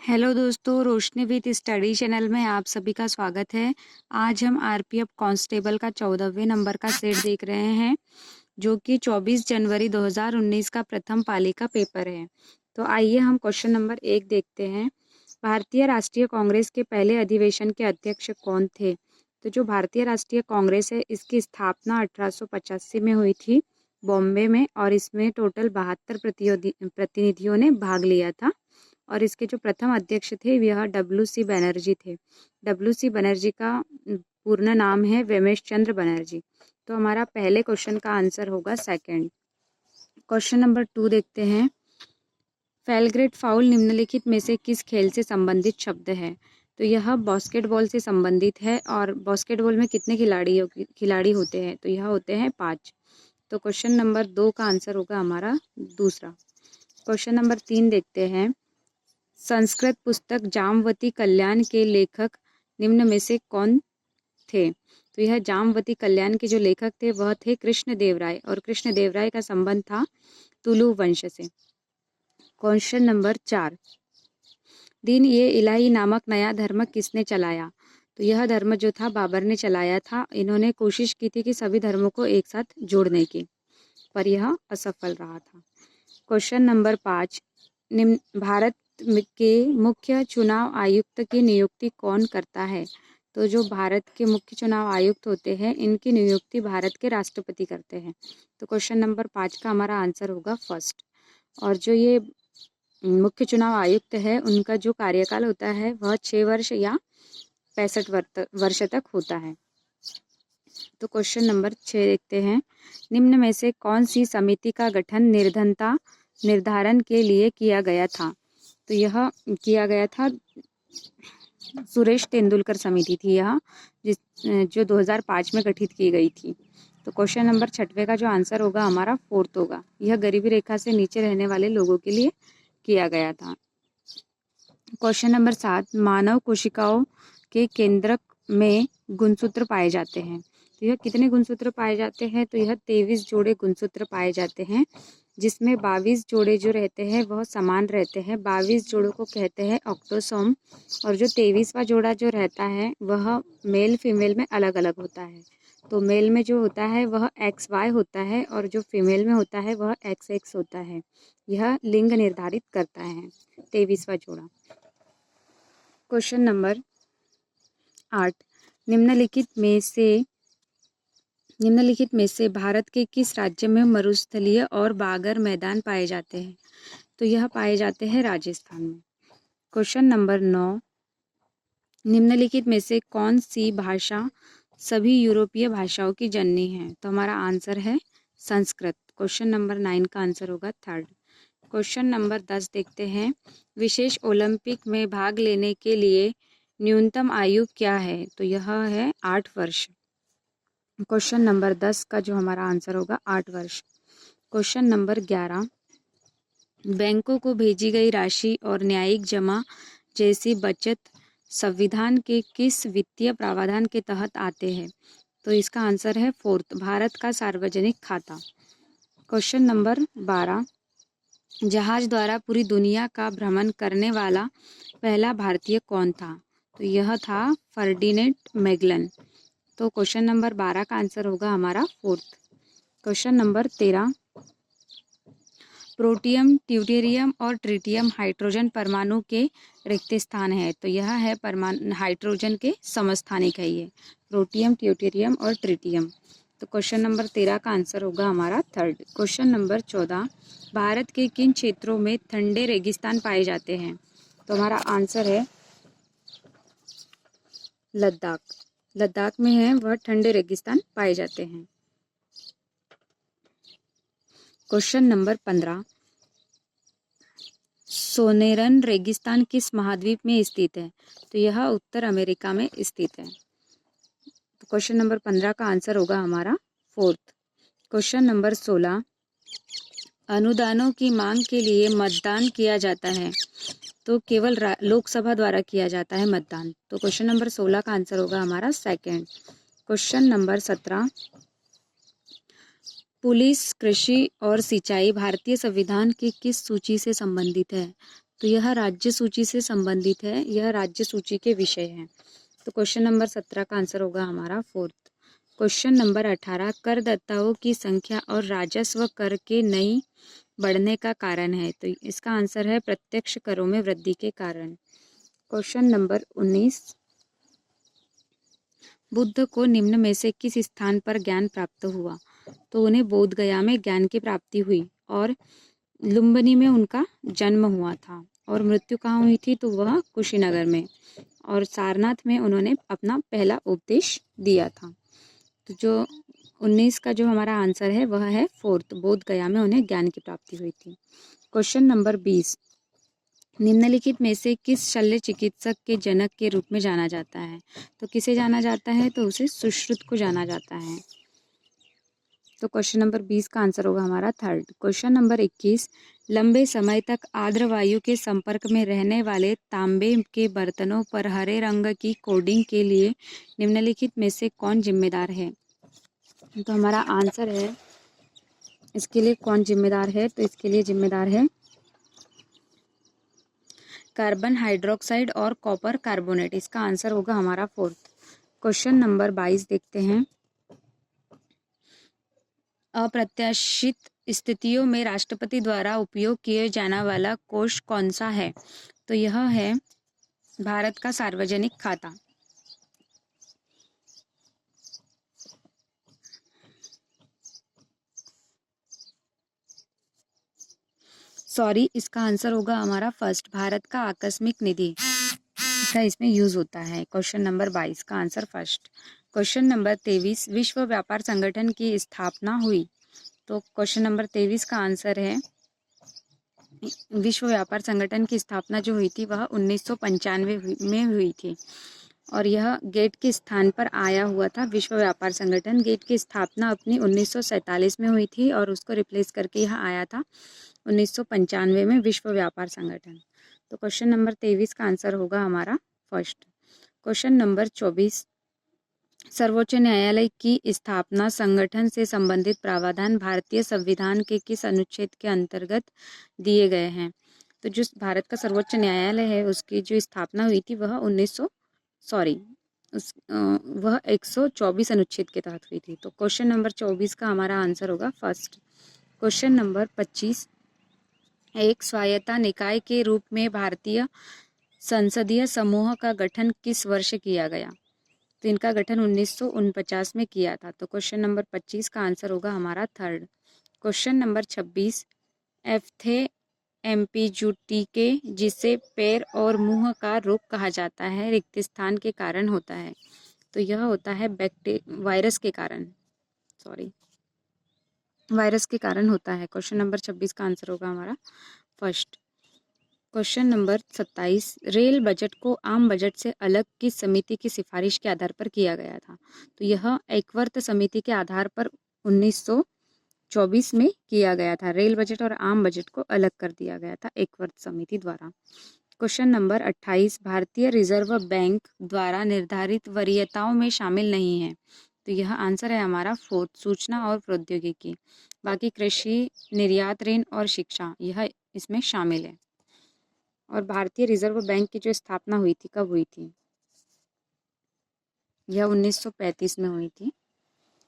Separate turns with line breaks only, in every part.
Hello दोस्तों, रोशनी with study channel में आप सभी का स्वागत है। आज हम आरपीएफ कांस्टेबल का 14वें नंबर का सेट देख रहे हैं, जो कि 24 जनवरी 2019 का प्रथम पाली का पेपर है। तो आइए हम क्वेश्चन नंबर 1 देखते हैं। भारतीय राष्ट्रीय कांग्रेस के पहले अधिवेशन के अध्यक्ष कौन थे? तो जो भारतीय राष्ट्रीय कांग्रेस है, इसकी स्थापना 1885 में हुई थी बॉम्बे में, और इसमें टोटल 72 प्रतिनिधियों ने भाग लिया था। और इसके जो प्रथम अध्यक्ष थे वह डब्ल्यू.सी. बनर्जी थे। डब्ल्यू.सी. बनर्जी का पूर्ण नाम है वेमेश चंद्र बनर्जी। तो हमारा पहले क्वेश्चन का आंसर होगा सेकंड। क्वेश्चन नंबर 2 देखते हैं। फेलग्रेट फाउल निम्नलिखित में से किस खेल से संबंधित शब्द है? तो यह बास्केटबॉल से संबंधित है। और बास्केटबॉल में कितने खिलाड़ी होते हैं? तो यह होते हैं 5। तो क्वेश्चन नंबर 2 का आंसर होगा हमारा दूसरा। क्वेश्चन नंबर 3 देखते हैं। संस्कृत पुस्तक जामवती कल्याण के लेखक निम्न में से कौन थे? तो यह जामवती कल्याण के जो लेखक थे वह थे कृष्णदेवराय, और कृष्णदेवराय का संबंध था तुलु वंश से। Question number 4। दीन ये इलाही नामक नया धर्म किसने चलाया? तो यह धर्म जो था बाबर ने चलाया था। इन्होंने कोशिश की थी कि सभी धर्मों को एक साथ जोड़ने की, पर यह असफल रहा था। Question number 5। भारत के मुख्य चुनाव आयुक्त की नियुक्ति कौन करता है? तो जो भारत के मुख्य चुनाव आयुक्त होते हैं, इनकी नियुक्ति भारत के राष्ट्रपति करते हैं। तो क्वेश्चन नंबर 5 का हमारा आंसर होगा फर्स्ट। और जो ये मुख्य चुनाव आयुक्त है, उनका जो कार्यकाल होता है वह 6 वर्ष या 65 वर्ष तक होता है। तो क्वेश्चन नंबर 6 देखते हैं। निम्न में से कौन सी समिति का गठन निर्धारण के लिए किया गया था? तो यह किया गया था सुरेश तेंदुलकर समिति थी यह, जो 2005 में गठित की गई थी। तो क्वेश्चन नंबर 6 का जो आंसर होगा हमारा फोर्थ होगा। यह गरीबी रेखा से नीचे रहने वाले लोगों के लिए किया गया था। Question number 7। मानव कोशिकाओं के केंद्रक में गुणसूत्र पाए जाते हैं। तो यह कितने गुणसूत्र पाए जाते हैं? तो यह 23 जोड़े गुणसूत्र पाए जाते हैं, जिसमें 22 जोड़े जो रहते हैं वह समान रहते हैं। 22 जोड़ों को कहते हैं ऑक्टोसोम। और जो 23वां जोड़ा जो रहता है वह मेल फीमेल में अलग अलग होता है। तो मेल में जो होता है वह XY होता है, और जो फीमेल में होता है वह XX होता है। यह लिंग निर्धारित करता है 23वां जोड़ा। Question number 8। निम्नलिखित में से भारत के किस राज्य में मरुस्थलीय और बागर मैदान पाए जाते हैं? तो यह पाए जाते हैं राजस्थान में। Question number 9। निम्नलिखित में से कौन सी भाषा सभी यूरोपीय भाषाओं की जननी है? तो हमारा आंसर है संस्कृत। क्वेश्चन नंबर 9 का आंसर होगा थर्ड। क्वेश्चन नंबर 10 देखते हैं। विशेष ओलंपिक में भाग लेने के लिए न्यूनतम आयु क्या है? तो यह है 8 वर्ष। क्वेश्चन नंबर 10 का जो हमारा आंसर होगा 8 वर्ष। Question number 11। बैंकों को भेजी गई राशि और न्यायिक जमा जैसी बचत संविधान के किस वित्तीय प्रावधान के तहत आते हैं? तो इसका आंसर है फोर्थ, भारत का सार्वजनिक खाता। Question number 12। जहाज द्वारा पूरी दुनिया का भ्रमण करने वाला पहला भारतीय कौन था? तो यह था फर्डिनेंड मैगलन। तो क्वेश्चन नंबर 12 का आंसर होगा हमारा फोर्थ। Question number 13। प्रोटियम, ट्यूटेरियम और ट्रिटियम हाइड्रोजन परमाणु के रिक्त स्थान है। तो यह है हाइड्रोजन के समस्थानिक है ये, प्रोटियम, ट्यूटेरियम और ट्रिटियम। तो क्वेश्चन नंबर 13 का आंसर होगा हमारा थर्ड। Question number 14। भारत के किन क्षेत्रों में ठंडे रेगिस्तान पाए जाते हैं? तो हमारा आंसर है लद्दाख। लद्दाख में है वह ठंडे रेगिस्तान पाए जाते हैं। Question number 15। सोनेरन रेगिस्तान किस महाद्वीप में स्थित है? तो यह उत्तर अमेरिका में स्थित है। तो क्वेश्चन नंबर 15 का आंसर होगा हमारा फोर्थ। Question number 16। अनुदानों की मांग के लिए मतदान किया जाता है। तो केवल लोकसभा द्वारा किया जाता है मतदान। तो क्वेश्चन नंबर 16 का आंसर होगा हमारा सेकंड। Question number 17। पुलिस, कृषि और सिंचाई भारतीय संविधान की किस सूची से संबंधित है? तो यह राज्य सूची से संबंधित है, यह राज्य सूची के विषय हैं। तो क्वेश्चन नंबर 17 का आंसर होगा हमारा फोर्थ। क्वेश्चन नंबर 18 करदाताओं की संख्या और राजस्व कर के नई बढ़ने का कारण है। तो इसका आंसर है प्रत्यक्ष करों में वृद्धि के कारण। क्वेश्चन नंबर 19 बुद्ध को निम्न में से किस स्थान पर ज्ञान प्राप्त हुआ? तो उन्हें बोध गया में ज्ञान की प्राप्ति हुई और लुम्बिनी में उनका जन्म हुआ था। और मृत्यु कहाँ हुई थी? तो वह कुशीनगर में। और सारनाथ में उन्होंने अपना पहला उपदेश दिया था। तो जो 19 का जो हमारा आंसर है वह है फोर्थ, बोध गया में उन्हें ज्ञान की प्राप्ति हुई थी। क्वेश्चन नंबर 20 निम्नलिखित में से किस शल्य चिकित्सक के जनक के रूप में जाना जाता है? तो किसे जाना जाता है? तो उसे सुश्रुत को जाना जाता है। तो क्वेश्चन नंबर 20 का आंसर होगा हमारा थर्ड। क्वेश्चन नंबर 21 लंबे समय तक आर्द्र वायु के संपर्क में रहने वाले तांबे के बर्तनों पर हरे रंग की कोडिंग के लिए निम्नलिखित में से कौन जिम्मेदार है? तो हमारा आंसर है इसके लिए कौन जिम्मेदार है? तो इसके लिए जिम्मेदार है कार्बन हाइड्रोक्साइड और कॉपर कार्बोनेट। इसका आंसर होगा हमारा फोर्थ। क्वेश्चन नंबर 22 देखते हैं। अप्रत्याशित स्थितियों में राष्ट्रपति द्वारा उपयोग किए जाने वाला कोष कौन सा है? तो यह है भारत का सार्वजनिक खाता। सॉरी, इसका आंसर होगा हमारा फर्स्ट, भारत का आकस्मिक निधि का इसमें यूज होता है। क्वेश्चन नंबर 22 का आंसर फर्स्ट। क्वेश्चन नंबर 23 विश्व व्यापार संगठन की स्थापना हुई। तो क्वेश्चन नंबर 23 का आंसर है विश्व व्यापार संगठन की स्थापना जो हुई थी वह 1995 में हुई थी और यह गेट के स्थान पर आया हुआ था। विश्व व्यापार संगठन गेट की स्थापना अपनी 1947 में हुई थी और उसको रिप्लेस करके यह आया था 1995 में विश्व व्यापार संगठन। तो क्वेश्चन नंबर 23 का आंसर होगा हमारा फर्स्ट। क्वेश्चन नंबर 24 सर्वोच्च न्यायालय की स्थापना संगठन से संबंधित प्रावधान भारतीय संविधान के किस अनुच्छेद के अंतर्गत दिए गए हैं? तो जो भारत का सर्वोच्च न्यायालय है उसकी जो स्थापना हुई थी वह 124 अनुच्छेद के तहत हुई थी। तो क्वेश्चन नंबर 24 का हमारा आंसर होगा फर्स्ट। क्वेश्चन नंबर 25 एक स्वायत्त निकाय के रूप में भारतीय संसदीय समूह का गठन किस वर्ष किया गया? तो इनका गठन 1949 में किया था। तो क्वेश्चन नंबर 25 का आंसर होगा हमारा थर्ड। क्वेश्चन नंबर 26 एम्पीजूटिके जिसे पैर और मुंह का रोग कहा जाता है रिक्त स्थान के कारण होता है। तो यह होता है वायरस के कारण, वायरस के कारण होता है। क्वेश्चन नंबर 26 का आंसर होगा हमारा first. Question number 27 rail budget को आम बजट से अलग किस समिति की सिफारिश के आधार पर किया गया था? तो यह एकवर्त समिति के आधार पर 1924 में किया गया था। रेल बजट और आम बजट को अलग कर दिया गया था एकवर्त समिति द्वारा। क्वेश्चन नंबर 28 भारतीय रिजर्व बैंक द्वारा निर्धारित वरीयताओं में शामिल नहीं है। तो यह आंसर है हमारा फोर्थ, सूचना और प्रौद्योगिकी। बाकी कृषि, निर्यात, ऋण और शिक्षा यह इसमें शामिल है। और भारतीय रिजर्व बैंक की जो स्थापना हुई थी कब हुई थी? यह 1935 में हुई थी,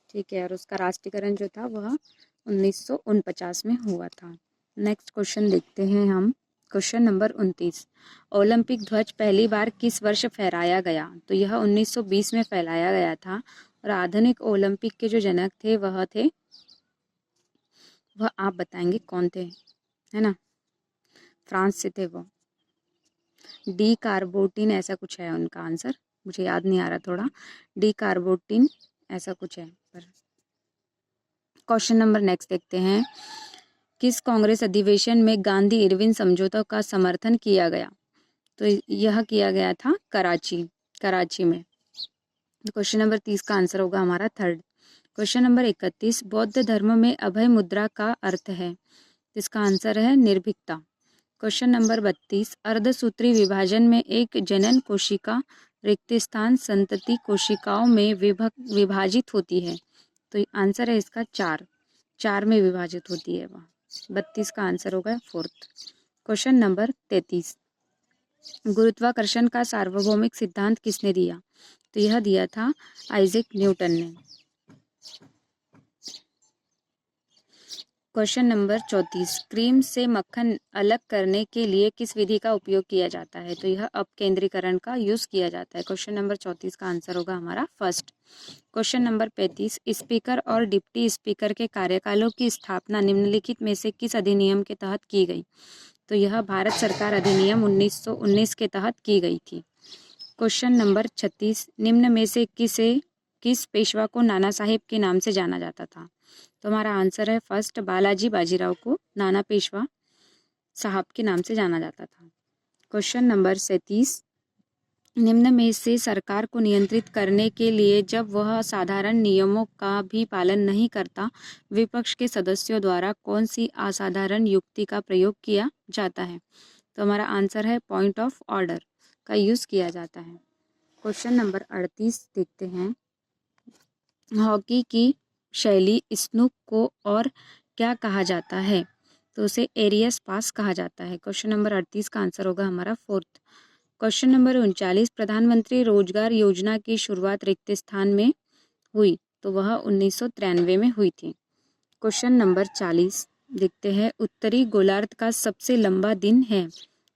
ठीक है। और उसका राष्ट्रीयकरण जो था वह 1949 में हुआ था। नेक्स्ट क्वेश्चन देखते हैं हम। क्वेश्चन नंबर 29 ओलंपिक ध्वज पहली बार किस वर्ष फहराया गया? तो यह 1920 में फैलाया गया था। और आधुनिक ओलंपिक के जो जनक थे वह आप बताएंगे कौन थे, है ना? फ्रांस से थे वो। डी कार्बोटिन ऐसा कुछ है उनका आंसर, मुझे याद नहीं आ रहा थोड़ा। डी कार्बोटिन ऐसा कुछ है। पर क्वेश्चन नंबर नेक्स्ट देखते हैं। किस कांग्रेस अधिवेशन में गांधी इरविन समझौता का समर्थन किया गया? तो यह किया गया था कराची में। क्वेश्चन नंबर 30 का आंसर होगा हमारा थर्ड। क्वेश्चन नंबर 31 बौद्ध धर्म में अभय मुद्रा का अर्थ है? इसका आंसर है निर्भीकता। क्वेश्चन नंबर 32 अर्धसूत्री विभाजन में एक जनन कोशिका रिक्त स्थान संतति कोशिकाओं में विभाजित होती है। तो आंसर है इसका चार में विभाजित होती है वह। 32 का आंसर होगा फोर्थ। क्वेश्चन नंबर 33, गुरुत्वाकर्षण का सार्वभौमिक सिद्धांत किसने दिया? तो यह दिया था आइजैक न्यूटन ने। क्वेश्चन नंबर 34, क्रीम से मक्खन अलग करने के लिए किस विधि का उपयोग किया जाता है? तो यह अपकेंद्रीकरण का यूज किया जाता है। क्वेश्चन नंबर 34 का आंसर होगा हमारा फर्स्ट। क्वेश्चन नंबर 35, स्पीकर और डिप्टी स्पीकर के कार्यकालों की स्थापना निम्नलिखित में से किस अधिनियम के तहत की गई? तो यह भारत सरकार अधिनियम 1919 के तहत की गई थी। क्वेश्चन नंबर 36, निम्न में से किस पेशवा को नाना साहेब के नाम से जाना जाता था? तो हमारा आंसर है फर्स्ट, बालाजी बाजीराव को नाना पेशवा साहब के नाम से जाना जाता था। क्वेश्चन नंबर 37, निम्न में से सरकार को नियंत्रित करने के लिए जब वह साधारण नियमों का भी पालन नहीं करता, विपक्ष के सदस्यों द्वारा कौन सी असाधारण युक्ति का प्रयोग किया जाता है? तो हमारा आंसर है पॉइंट ऑफ ऑर्डर का यूज किया जाता है। क्वेश्चन नंबर 38 देखते हैं, हॉकी की शैली स्नूक को और क्या कहा जाता है? तो उसे एरियस पास कहा जाता है। क्वेश्चन नंबर 38 का आंसर होगा हमारा फोर्थ। क्वेश्चन नंबर 39, प्रधानमंत्री रोजगार योजना की शुरुआत रिक्त स्थान में हुई, तो वह 1993 में हुई थी। क्वेश्चन नंबर 40 देखते हैं, उत्तरी गोलार्ध का सबसे लंबा दिन है,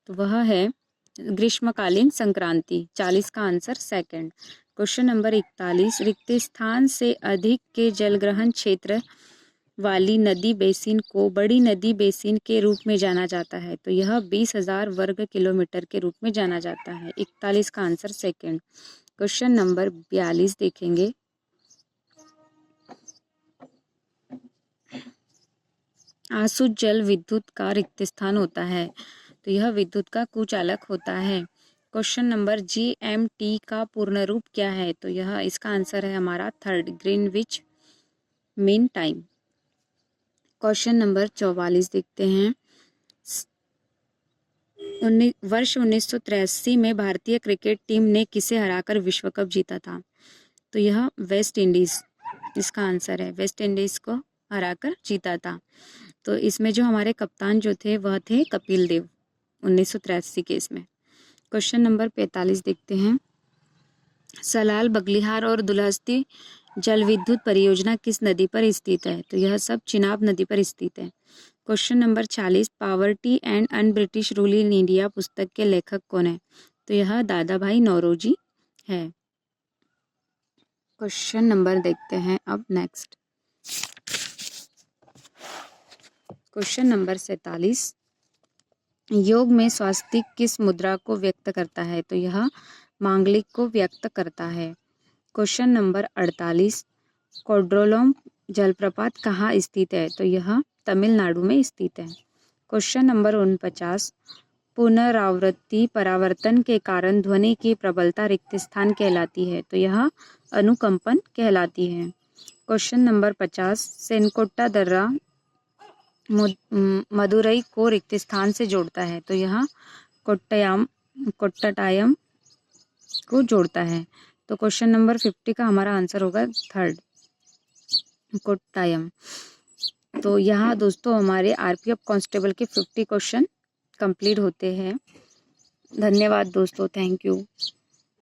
तो वह है ग्रीष्मकालीन संक्रांति। 40 का आंसर सेकंड। क्वेश्चन नंबर 41, रिक्त स्थान से अधिक के जलग्रहण क्षेत्र वाली नदी बेसिन को बड़ी नदी बेसिन के रूप में जाना जाता है, तो यह 20,000 वर्ग किलोमीटर के रूप में जाना जाता है। 41 का आंसर सेकंड। क्वेश्चन नंबर 42 देखेंगे, आसु जल विद्युत का रिक्त स्थान होता है, तो यह विद्युत का कुचालक होता है। क्वेश्चन नंबर GMT का पूर्ण रूप क्या है? तो यह इसका आंसर है हमारा third, Greenwich mean time. Question number 44 देखते हैं, वर्ष 1983 में भारतीय क्रिकेट टीम ने किसे हराकर विश्व कप जीता था? तो यह वेस्ट इंडीज इसका आंसर है, वेस्ट इंडीज को हराकर जीता था। तो इसमें जो हमारे कप्तान जो थे वह थे कपिल देव 1983 के इसमें। क्वेश्चन नंबर 45 देखते हैं, सलाल, बगलिहार और दुलहस्ती जल विद्युत परियोजना किस नदी पर स्थित है? तो यह सब चिनाब नदी पर स्थित है। Question number 46, poverty and un British rule in India पुस्तक के लेखक कौन है? तो यह दादा भाई नौरोजी है। क्वेश्चन नंबर देखते हैं अब नेक्स्ट, क्वेश्चन नंबर 47, योग में स्वास्तिक किस मुद्रा को व्यक्त करता है? तो यह मांगलिक को व्यक्त करता है। क्वेश्चन नंबर 48, कोड्रोलम जलप्रपात कहाँ स्थित है? तो यह तमिलनाडु में स्थित है। क्वेश्चन नंबर 49, पुनरावृत्ति परावर्तन के कारण ध्वनि की प्रबलता रिक्त स्थान कहलाती है, तो यह अनुकंपन कहलाती है। क्वेश्चन नंबर 50, सेनकोट्टा दर्रा मदुरई को रिक्त स्थान से जोड़ता है, तो यह कोट्टायम को जोड़ता है। तो क्वेश्चन नंबर 50 का हमारा आंसर होगा थर्ड, कोट्टायम। तो यहाँ दोस्तों हमारे RPF कांस्टेबल के 50 क्वेश्चन कंप्लीट होते हैं। धन्यवाद दोस्तों, थैंक यू।